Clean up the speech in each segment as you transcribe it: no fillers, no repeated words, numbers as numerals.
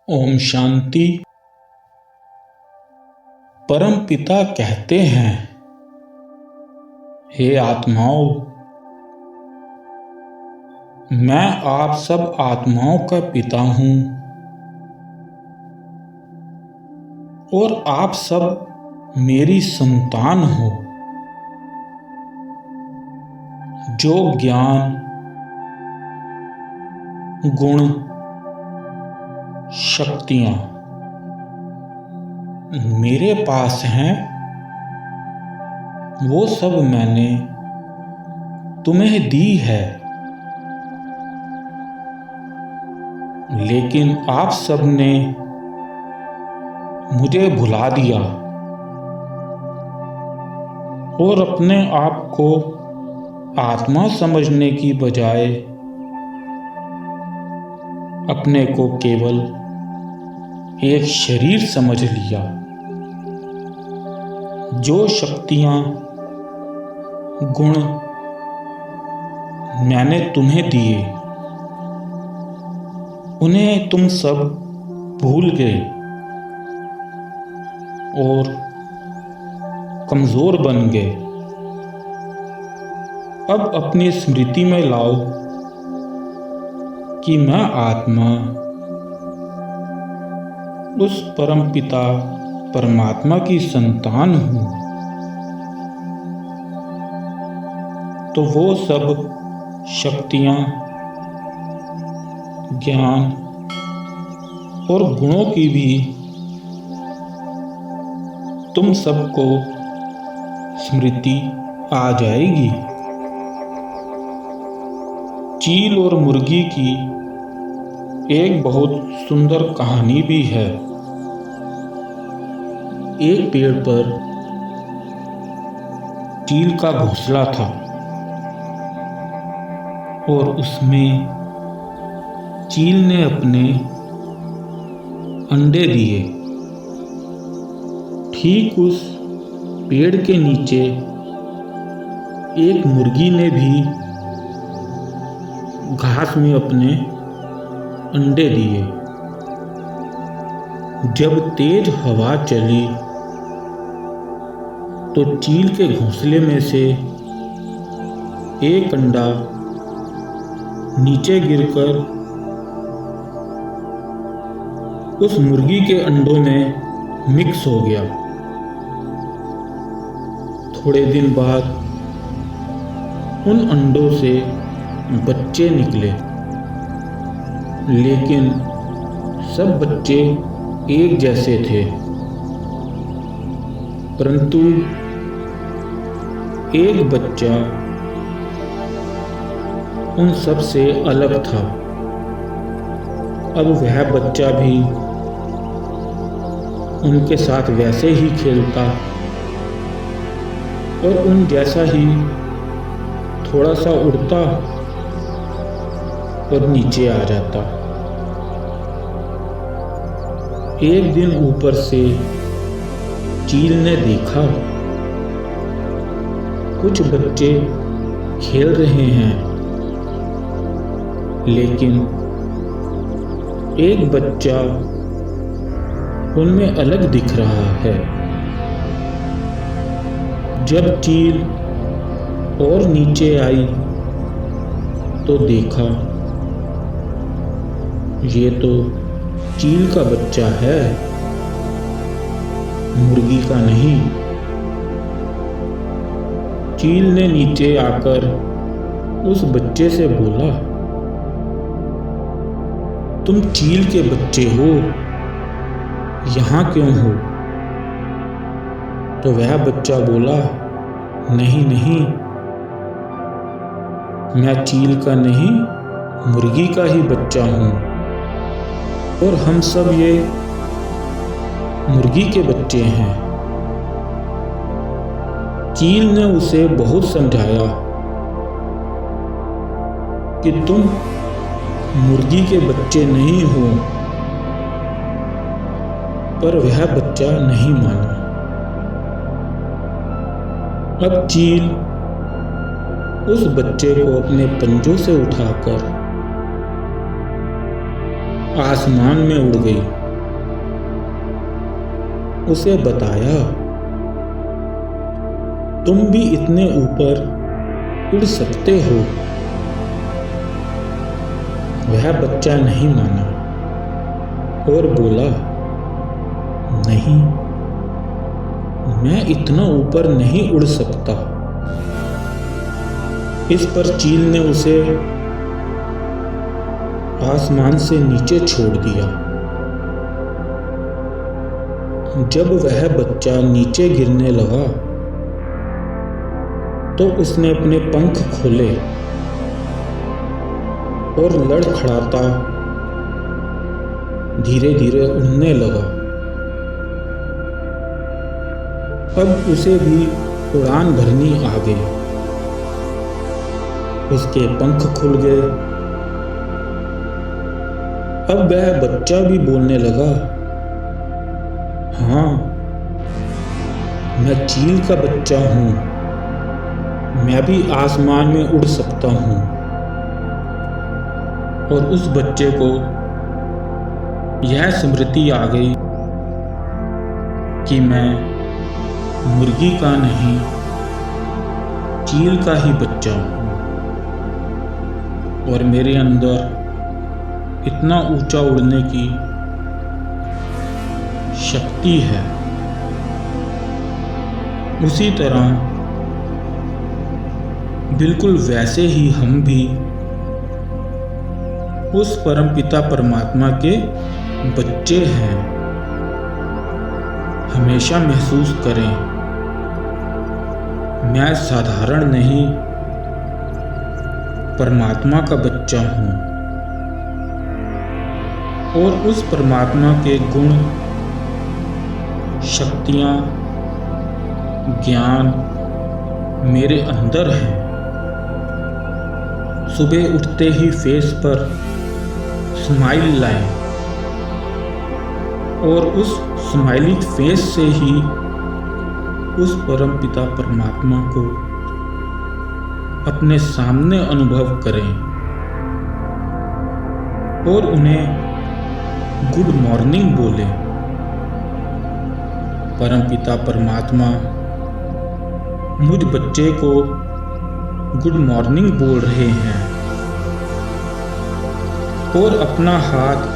ओम शांति। परम पिता कहते हैं, हे आत्माओं, मैं आप सब आत्माओं का पिता हूं और आप सब मेरी संतान हो। जो ज्ञान, गुण, शक्तियां मेरे पास हैं, वो सब मैंने तुम्हें दी है। लेकिन आप सब ने मुझे भुला दिया और अपने आप को आत्मा समझने की बजाय अपने को केवल एक शरीर समझ लिया। जो शक्तियां, गुण मैंने तुम्हें दिए, उन्हें तुम सब भूल गए और कमजोर बन गए। अब अपनी स्मृति में लाओ कि मैं आत्मा उस परम पिता परमात्मा की संतान हूं। तो वो सब शक्तियां, ज्ञान और गुणों की भी तुम सबको स्मृति आ जाएगी। चील और मुर्गी की एक बहुत सुंदर कहानी भी है। एक पेड़ पर चील का घोंसला था और उसमें चील ने अपने अंडे दिए। ठीक उस पेड़ के नीचे एक मुर्गी ने भी घास में अपने अंडे दिए। जब तेज हवा चली तो चील के घोंसले में से एक अंडा नीचे गिरकर उस मुर्गी के अंडों में मिक्स हो गया। थोड़े दिन बाद उन अंडों से बच्चे निकले, लेकिन सब बच्चे एक जैसे थे, परंतु एक बच्चा उन सब से अलग था। अब वह बच्चा भी उनके साथ वैसे ही खेलता और उन जैसा ही थोड़ा सा उड़ता और नीचे आ जाता। एक दिन ऊपर से चील ने देखा कुछ बच्चे खेल रहे हैं, लेकिन एक बच्चा उनमें अलग दिख रहा है। जब चील और नीचे आई तो देखा ये तो चील का बच्चा है, मुर्गी का नहीं। चील ने नीचे आकर उस बच्चे से बोला, तुम चील के बच्चे हो, यहाँ क्यों हो? तो वह बच्चा बोला, नहीं नहीं, मैं चील का नहीं, मुर्गी का ही बच्चा हूँ और हम सब ये मुर्गी के बच्चे हैं। चील ने उसे बहुत समझाया कि तुम मुर्गी के बच्चे नहीं हो, पर वह बच्चा नहीं माना। अब चील उस बच्चे को अपने पंजों से उठाकर आसमान में उड़ गई। उसे बताया, तुम भी इतने ऊपर उड़ सकते हो। वह बच्चा नहीं माना और बोला, नहीं, मैं इतना ऊपर नहीं उड़ सकता। इस पर चील ने उसे आसमान से नीचे छोड़ दिया। जब वह बच्चा नीचे गिरने लगा तो उसने अपने पंख खोले और लड़खड़ाता धीरे धीरे उड़ने लगा। अब उसे भी उड़ान भरनी आ गई। उसके पंख खुल गए। अब वह बच्चा भी बोलने लगा, हाँ, मैं चील का बच्चा हूँ, मैं भी आसमान में उड़ सकता हूँ। और उस बच्चे को यह स्मृति आ गई कि मैं मुर्गी का नहीं, चील का ही बच्चा हूँ और मेरे अंदर इतना ऊंचा उड़ने की शक्ति है। उसी तरह बिल्कुल वैसे ही हम भी उस परमपिता परमात्मा के बच्चे हैं। हमेशा महसूस करें, मैं साधारण नहीं, परमात्मा का बच्चा हूँ और उस परमात्मा के गुण, शक्तियाँ, ज्ञान मेरे अंदर हैं। सुबह उठते ही फेस पर स्माइल लाएं और उस स्माइलिंग फेस से ही उस परमपिता परमात्मा को अपने सामने अनुभव करें और उन्हें गुड मॉर्निंग बोलें। परमपिता परमात्मा मुझ बच्चे को गुड मॉर्निंग बोल रहे हैं और अपना हाथ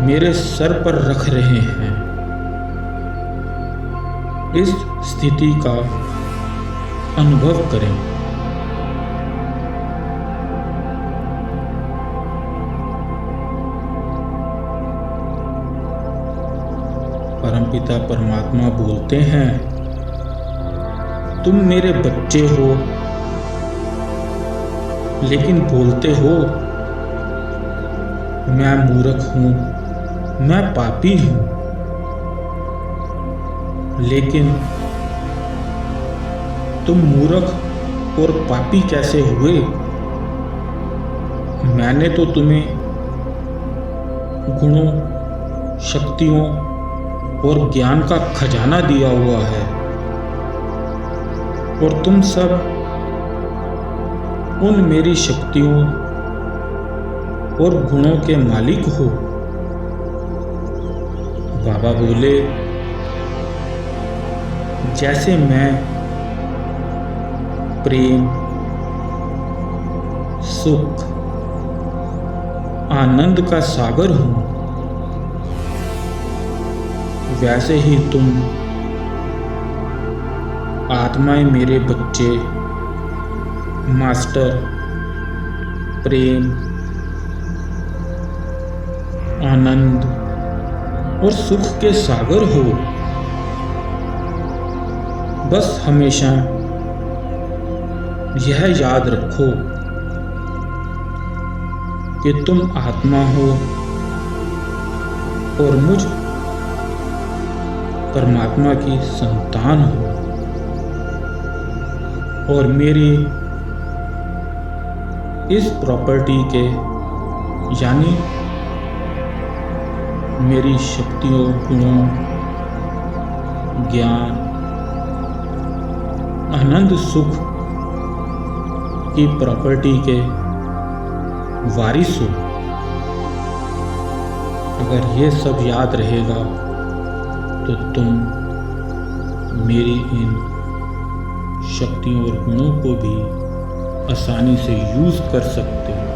मेरे सर पर रख रहे हैं। इस स्थिति का अनुभव करें। परमपिता परमात्मा बोलते हैं, तुम मेरे बच्चे हो, लेकिन बोलते हो मैं मूर्ख हूं, मैं पापी हूं। लेकिन तुम मूर्ख और पापी कैसे हुए? मैंने तो तुम्हें गुणों, शक्तियों और ज्ञान का खजाना दिया हुआ है और तुम सब उन मेरी शक्तियों और गुणों के मालिक हो। बाबा बोले, जैसे मैं प्रेम, सुख, आनंद का सागर हूं, वैसे ही तुम आत्माएं मेरे बच्चे, मास्टर, प्रेम, आनंद और सुख के सागर हो। बस हमेशा यह याद रखो कि तुम आत्मा हो और मुझ परमात्मा की संतान हो और मेरी इस प्रॉपर्टी के यानी मेरी शक्तियों, गुणों, ज्ञान, आनंद, सुख की प्रॉपर्टी के वारिस हो। अगर ये सब याद रहेगा तो तुम मेरी इन शक्तियों और गुणों को भी आसानी से यूज कर सकते हो।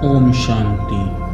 ओम शांति।